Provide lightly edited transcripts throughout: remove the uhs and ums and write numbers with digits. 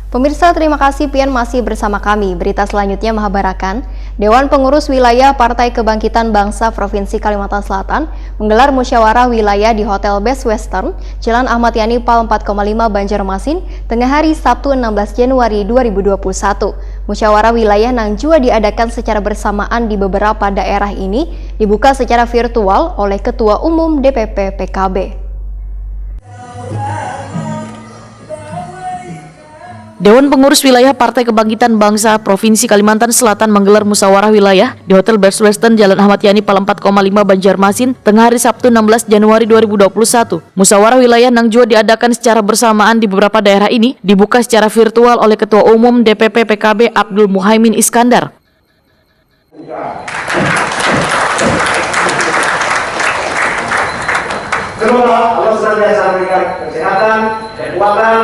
Pemirsa, terima kasih Pian masih bersama kami. Berita selanjutnya mengabarkan, Dewan Pengurus Wilayah Partai Kebangkitan Bangsa Provinsi Kalimantan Selatan menggelar musyawarah wilayah di Hotel Best Western, Jalan Ahmad Yani Pal 4,5 Banjarmasin, tengah hari Sabtu 16 Januari 2021. Musyawarah wilayah Nangjua diadakan secara bersamaan di beberapa daerah ini, dibuka secara virtual oleh Ketua Umum DPP PKB. Dewan Pengurus Wilayah Partai Kebangkitan Bangsa Provinsi Kalimantan Selatan menggelar musyawarah wilayah di Hotel Best Western Jalan Ahmad Yani Pal 4,5 Banjarmasin tengah hari Sabtu 16 Januari 2021. Musyawarah wilayah Nangjua diadakan secara bersamaan di beberapa daerah ini, dibuka secara virtual oleh Ketua Umum DPP PKB Abdul Muhaimin Iskandar. Semoga Allah senantiasa memberikan kesehatan, kekuatan,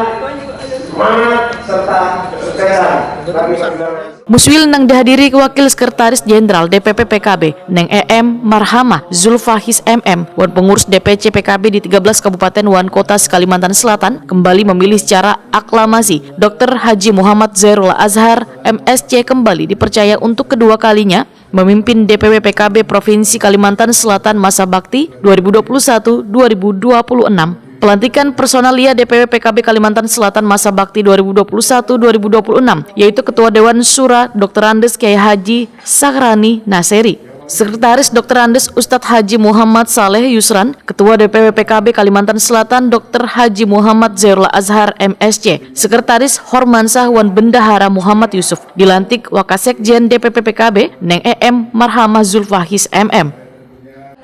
semangat, serta kesuksesan bagi saudara. Muswil nang dihadiri Wakil Sekretaris Jenderal DPP PKB Neng EM Marhamah Zulfahis MM Wan Pengurus DPC PKB di 13 Kabupaten Wan Kota Kalimantan Selatan kembali memilih secara aklamasi Dr. Haji Muhammad Zairul Azhar MSC kembali dipercaya untuk kedua kalinya memimpin DPP PKB Provinsi Kalimantan Selatan masa bakti 2021-2026. Pelantikan personalia DPP PKB Kalimantan Selatan masa bakti 2021-2026 yaitu Ketua Dewan Syura Dr. Andes Kiai Haji Sahrani Naseri, Sekretaris Dr. Andes Ustadz Haji Muhammad Saleh Yusran, Ketua DPP PKB Kalimantan Selatan Dr. Haji Muhammad Zairul Azhar MSC, Sekretaris Hormansah Wan Bendahara Muhammad Yusuf, dilantik Wakasekjen DPP PKB Neng EM Marhamah Zulfahis MM.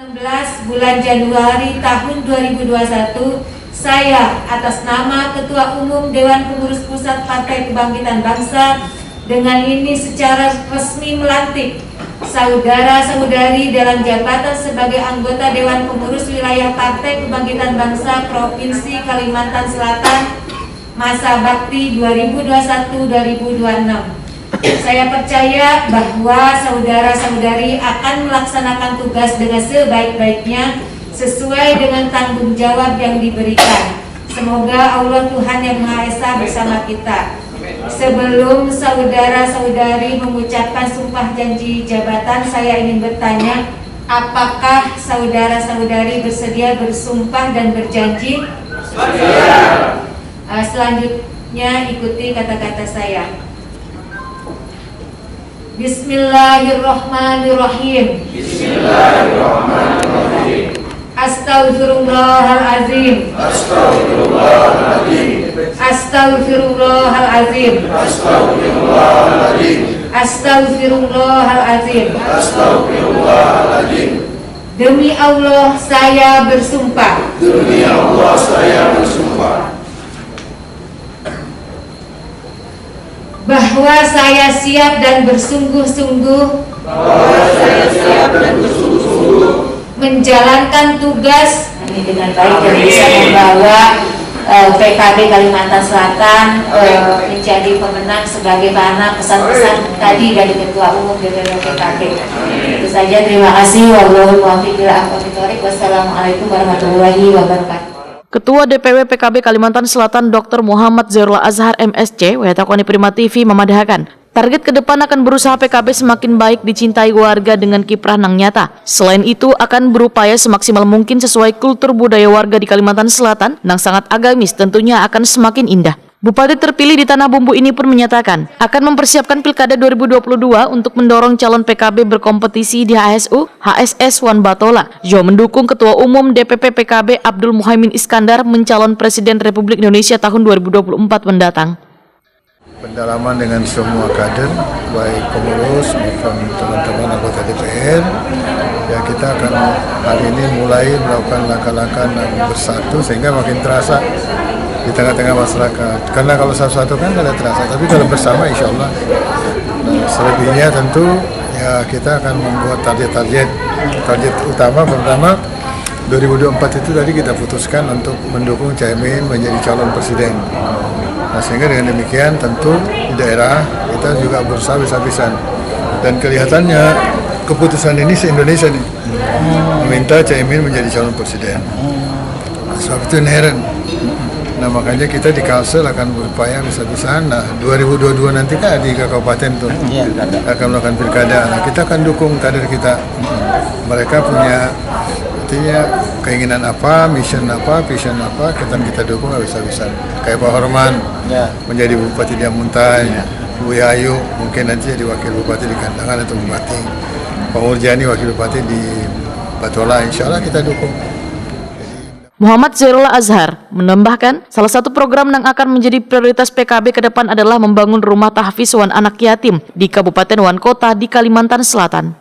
16 bulan Januari tahun 2021, saya atas nama Ketua Umum Dewan Pengurus Pusat Partai Kebangkitan Bangsa dengan ini secara resmi melantik saudara-saudari dalam jabatan sebagai anggota Dewan Pengurus Wilayah Partai Kebangkitan Bangsa Provinsi Kalimantan Selatan masa bakti 2021-2026. Saya percaya bahwa saudara-saudari akan melaksanakan tugas dengan sebaik-baiknya sesuai dengan tanggung jawab yang diberikan. Semoga Allah Tuhan Yang Maha Esa bersama kita. Sebelum saudara-saudari mengucapkan sumpah janji jabatan, saya ingin bertanya, apakah saudara-saudari bersedia bersumpah dan berjanji? Selanjutnya ikuti kata-kata saya. Bismillahirrahmanirrahim. Bismillahirrahmanirrahim. Astaghfirullahalazim. Astaghfirullahaladzim. Astaghfirullahalazim. Astaghfirullahaladzim. Astaghfirullahalazim. Astaghfirullahaladzim. Demi Allah saya bersumpah. Demi Allah saya bersumpah Bahwa saya siap dan bersungguh-sungguh menjalankan tugas ini dengan baik dan bisa membawa PKB Kalimantan Selatan menjadi pemenang sebagai mana pesan-pesan tadi dari Ketua Umum DPP PKB. Itu saja, terima kasih. Wassalamualaikum warahmatullahi wabarakatuh. Ketua DPW PKB Kalimantan Selatan Dr. Muhammad Zairul Azhar MSC, Wetakoni Prima TV memadahkan, target ke depan akan berusaha PKB semakin baik dicintai warga dengan kiprah nang nyata. Selain itu akan berupaya semaksimal mungkin sesuai kultur budaya warga di Kalimantan Selatan nang sangat agamis tentunya akan semakin indah. Bupati terpilih di Tanah Bumbu ini pun menyatakan akan mempersiapkan Pilkada 2022 untuk mendorong calon PKB berkompetisi di HSU, HSS Wan Batola. Jo mendukung Ketua Umum DPP PKB Abdul Muhaimin Iskandar mencalon Presiden Republik Indonesia tahun 2024 mendatang. Pendalaman dengan semua kader, baik pengurus maupun teman-teman anggota DPR, ya kita akan hari ini mulai melakukan langkah-langkah bersatu sehingga makin terasa di tengah-tengah masyarakat. Karena kalau satu-satu kan tidak terasa, tapi kalau bersama insya Allah. Nah, selebihnya tentu ya kita akan membuat target utama pertama 2024 itu tadi kita putuskan untuk mendukung Caimin menjadi calon presiden. Nah, sehingga dengan demikian tentu di daerah kita juga berusaha habis-habisan. Dan kelihatannya keputusan ini se-Indonesia nih meminta Caimin menjadi calon presiden. Sebab itu inherent Nah makanya kita di Kalsel akan berupaya bisa-bisaan. Nah 2022 nanti kan di kabupaten tuh akan melakukan pilkada. Nah kita akan dukung kader kita. Mereka punya artinya keinginan apa, mission apa, vision apa, kita dukung bisa-bisaan. Kayak Pak Horman menjadi Bupati di Muntai, Bu Yayu mungkin nanti jadi Wakil Bupati di Kandangan atau Bupati. Pak Murjani Wakil Bupati di Batola, insya Allah kita dukung. Muhammad Zairullah Azhar menambahkan, salah satu program yang akan menjadi prioritas PKB ke depan adalah membangun rumah tahfiz wan anak yatim di Kabupaten Wan Kota di Kalimantan Selatan.